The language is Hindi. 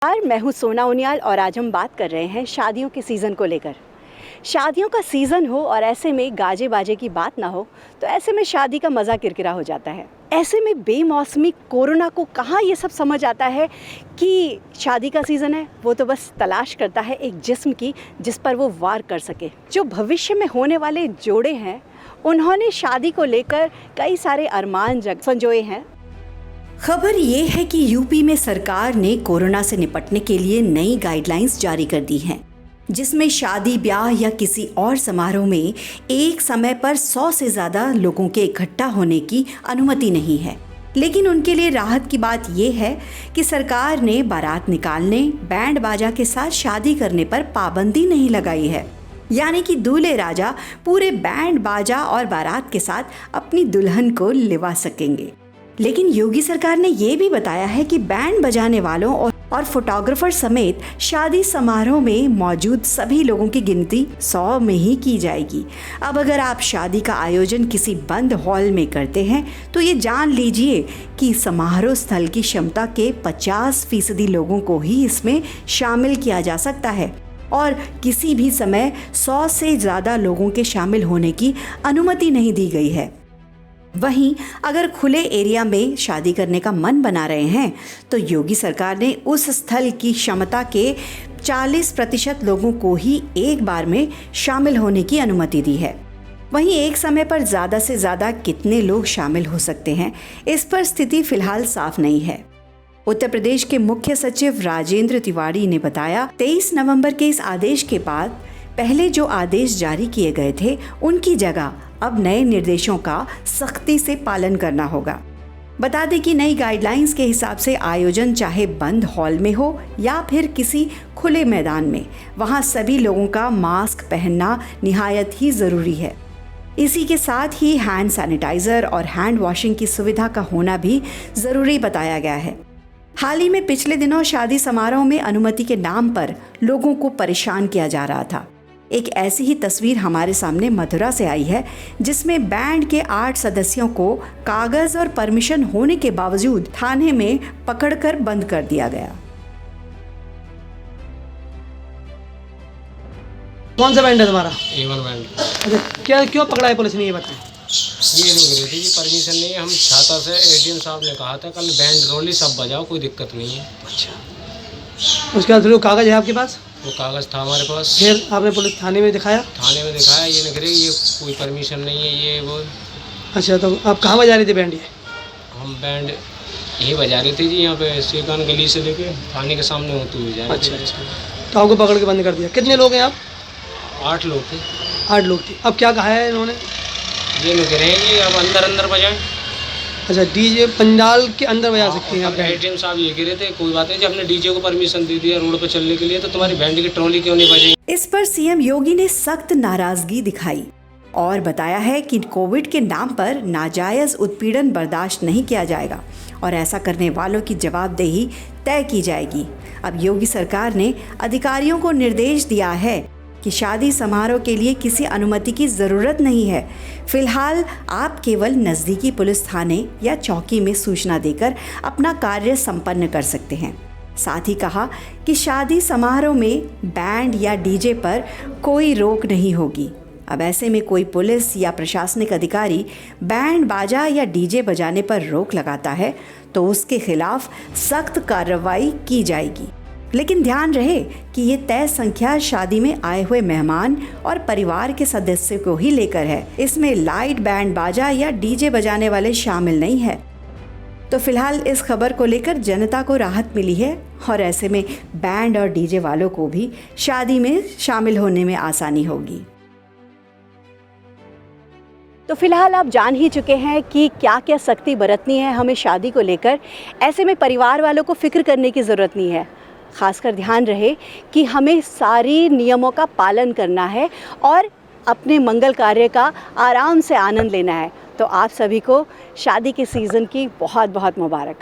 मैं हूँ सोना उनियाल और आज हम बात कर रहे हैं शादियों के सीज़न को लेकर। शादियों का सीज़न हो और ऐसे में गाजे बाजे की बात ना हो तो ऐसे में शादी का मज़ा किरकिरा हो जाता है। ऐसे में बेमौसमी कोरोना को कहाँ ये सब समझ आता है कि शादी का सीज़न है। वो तो बस तलाश करता है एक जिस्म की जिस पर वो वार कर सके। जो भविष्य में होने वाले जोड़े हैं उन्होंने शादी को लेकर कई सारे अरमान संजोए हैं। खबर ये है कि यूपी में सरकार ने कोरोना से निपटने के लिए नई गाइडलाइंस जारी कर दी हैं, जिसमें शादी ब्याह या किसी और समारोह में एक समय पर 100 से ज़्यादा लोगों के इकट्ठा होने की अनुमति नहीं है। लेकिन उनके लिए राहत की बात यह है कि सरकार ने बारात निकालने, बैंड बाजा के साथ शादी करने पर पाबंदी नहीं लगाई है। यानी कि दूल्हे राजा पूरे बैंड बाजा और बारात के साथ अपनी दुल्हन को लिवा सकेंगे। लेकिन योगी सरकार ने ये भी बताया है कि बैंड बजाने वालों और फोटोग्राफर समेत शादी समारोह में मौजूद सभी लोगों की गिनती 100 में ही की जाएगी। अब अगर आप शादी का आयोजन किसी बंद हॉल में करते हैं तो ये जान लीजिए कि समारोह स्थल की क्षमता के 50% लोगों को ही इसमें शामिल किया जा सकता है और किसी भी समय 100 से ज़्यादा लोगों के शामिल होने की अनुमति नहीं दी गई है। वहीं अगर खुले एरिया में शादी करने का मन बना रहे हैं तो योगी सरकार ने उस स्थल की क्षमता के 40% लोगों को ही एक बार में शामिल होने की अनुमति दी है। वहीं एक समय पर ज़्यादा से ज़्यादा कितने लोग शामिल हो सकते हैं, इस पर स्थिति फिलहाल साफ नहीं है। उत्तर प्रदेश के मुख्य सचिव राजेंद्र तिवारी ने बताया, 23 नवंबर के इस आदेश के बाद पहले जो आदेश जारी किए गए थे उनकी जगह अब नए निर्देशों का सख्ती से पालन करना होगा। बता दें कि नई गाइडलाइंस के हिसाब से आयोजन चाहे बंद हॉल में हो या फिर किसी खुले मैदान में, वहां सभी लोगों का मास्क पहनना निहायत ही ज़रूरी है। इसी के साथ ही हैंड सैनिटाइजर और हैंड वॉशिंग की सुविधा का होना भी ज़रूरी बताया गया है। हाल ही में पिछले दिनों शादी समारोह में अनुमति के नाम पर लोगों को परेशान किया जा रहा था। एक ऐसी ही तस्वीर हमारे सामने मथुरा से आई है, जिसमें बैंड के 8 सदस्यों को कागज और परमिशन होने के बावजूद थाने में पकड़कर बंद कर दिया गया। कौन सा बैंड है तुम्हारा? A1 band. अच्छा, क्या क्यों पकड़ा है पुलिस ने, ये बताएं। ये लोग रहे थे जी, परमिशन नहीं है। हम छाता से एडीएम साहब ने कहा था कल बैंड रोली सब बजाओ, कोई दिक्कत नहीं है। अच्छा, उसके बाद कागज है आपके पास? वो कागज़ था हमारे पास। फिर आपने पुलिस थाने में दिखाया? थाने में दिखाया, ये नहीं करे ये कोई परमिशन नहीं है, ये वो। अच्छा, तो आप कहाँ बजा रहे थे बैंड? ये हम बैंड यही बजा रहे थे जी, यहाँ पे श्रीकांत गली से लेके थाने के सामने होते हुए जा रहे थे। अच्छा, तो आपको पकड़ के बंद कर दिया। कितने लोग हैं आप? 8 लोग थे। 8 लोग थे। अब क्या कहा है इन्होंने? ये नहीं करें कि अब अंदर बजाएं। अच्छा, डीजे पंडाल के अंदर बजा सकते हैं आप? एडीएम साहब ये कह रहे थे कोई बात नहीं, जब हमने डीजे को परमिशन दे दिया रोड पर चलने के लिए तो तुम्हारी बैंड की ट्रॉली क्यों नहीं बजेगी। इस पर सीएम योगी ने सख्त नाराजगी दिखाई और बताया है कि कोविड के नाम पर नाजायज उत्पीड़न बर्दाश्त नहीं किया जाएगा और ऐसा करने वालों की जवाबदेही तय की जाएगी। अब योगी सरकार ने अधिकारियों को निर्देश दिया है कि शादी समारोह के लिए किसी अनुमति की ज़रूरत नहीं है। फिलहाल आप केवल नज़दीकी पुलिस थाने या चौकी में सूचना देकर अपना कार्य संपन्न कर सकते हैं। साथ ही कहा कि शादी समारोह में बैंड या डीजे पर कोई रोक नहीं होगी। अब ऐसे में कोई पुलिस या प्रशासनिक अधिकारी बैंड बाजा या डीजे बजाने पर रोक लगाता है तो उसके खिलाफ सख्त कार्रवाई की जाएगी। लेकिन ध्यान रहे कि ये तय संख्या शादी में आए हुए मेहमान और परिवार के सदस्यों को ही लेकर है। इसमें लाइट बैंड बाजा या डीजे बजाने वाले शामिल नहीं है। तो फिलहाल इस खबर को लेकर जनता को राहत मिली है और ऐसे में बैंड और डीजे वालों को भी शादी में शामिल होने में आसानी होगी। तो फिलहाल आप जान ही चुके हैं कि क्या क्या सख्ती बरतनी है हमें शादी को लेकर। ऐसे में परिवार वालों को फिक्र करने की ज़रूरत नहीं है। खासकर ध्यान रहे कि हमें सारी नियमों का पालन करना है और अपने मंगल कार्य का आराम से आनंद लेना है। तो आप सभी को शादी के सीज़न की बहुत बहुत मुबारक।